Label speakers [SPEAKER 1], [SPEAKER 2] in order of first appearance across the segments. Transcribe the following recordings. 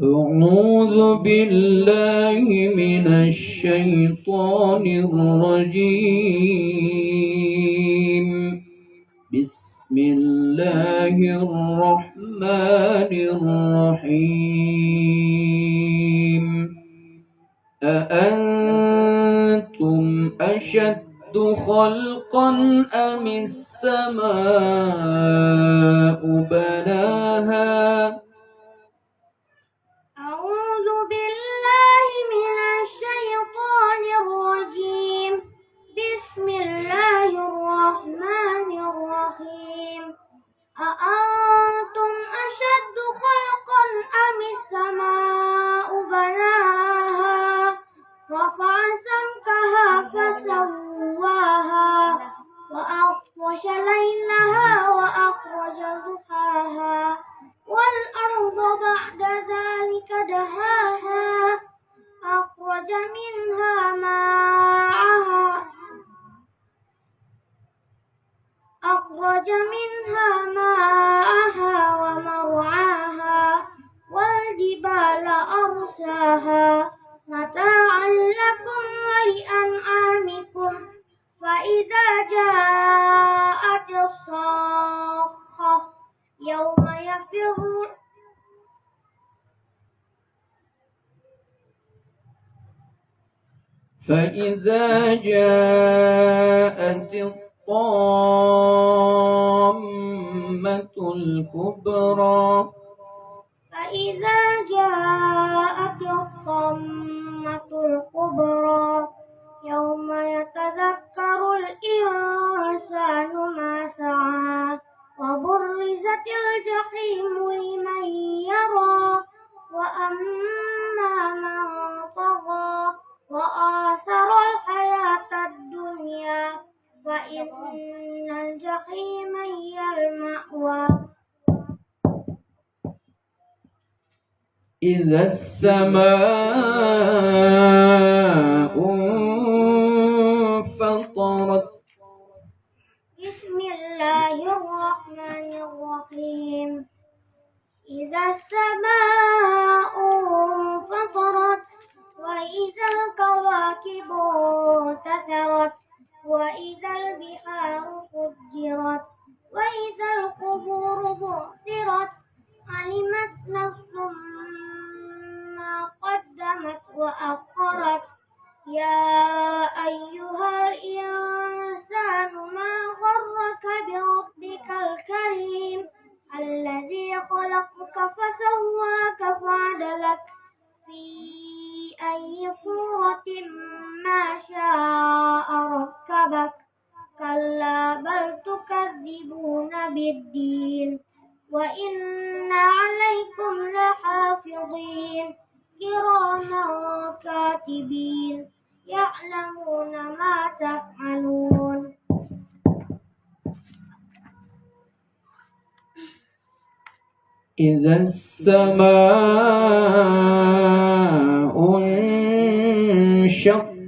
[SPEAKER 1] أعوذ بالله من الشيطان الرجيم. بسم الله الرحمن الرحيم. أأنتم أشد خلقا أم السماء بناها
[SPEAKER 2] أعوذ بالله من الشيطان الرجيم. بسم الله الرحمن الرحيم. أأنتم أشد خلقا أم السماء بناها رفع سمكها فسواها وأغطش ليلها وأخرج ضحاها والأرض بعد ذلك دهاها أخرج منها ماءها ومرعاها والجبال أرساها متاعا لكم ولأنعامكم فإذا جاءت الصاخة يوم يفر
[SPEAKER 1] فإذا جاءت الطامة الكبرى
[SPEAKER 2] يوم يتذكر الإنسان ما سعى وبرزت الجحيم لمن يرى وأما من طغى وآثر الحياة الدنيا فإن الجحيم هي المأوى.
[SPEAKER 1] إذا السماء انفطرت.
[SPEAKER 2] بسم الله الرحمن الرحيم. إذا السماء انفطرت وإذا الكواكب انتثرت وإذا البحار فجرت وإذا القبور بعثرت علمت نفس ما قدمت وأخرت. يا أيها الإنسان ما غرك بربك الكريم الذي خلقك فسواك فعدلك في أي صورة ما شاء ركبك. كلا بل تكذبون بالدين وإن عليكم لحافظين كراما كاتبين يعلمون ما تفعلون.
[SPEAKER 1] إذا السماء انشقت.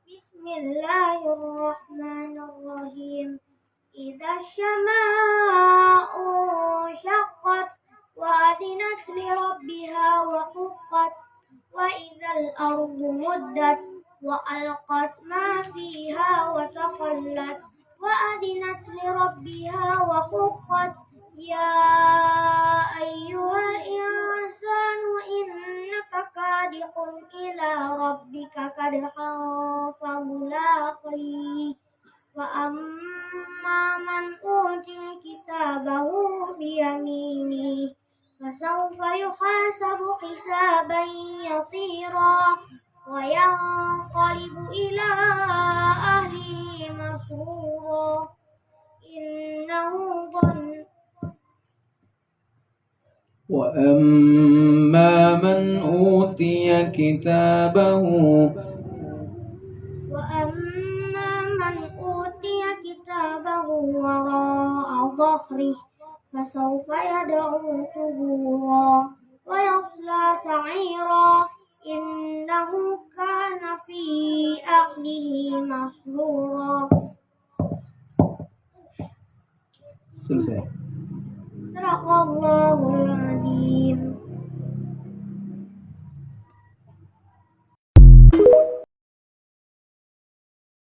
[SPEAKER 2] بسم الله الرحمن الرحيم. إذا السماء انشقت وأذنت لربها وحقت وإذا الأرض مدت وألقت ما فيها وتخلت وأذنت لربها وحقت. يا أيها الإنسان إنك كادح إلى ربك كدحا فملاقيه. فأما من أوتي كتابه بيمينه فسوف يحاسب حسابا يسيرا وينقلب إلى أهله مسرورا إنه ظن.
[SPEAKER 1] وأما من أوتي كتابه
[SPEAKER 2] وراء ظهره فسوف يدعو ثبورا ويصلى سعيرا إنه كان في أهله مسرورا.
[SPEAKER 1] سلسلة.
[SPEAKER 2] صدق الله العظيم.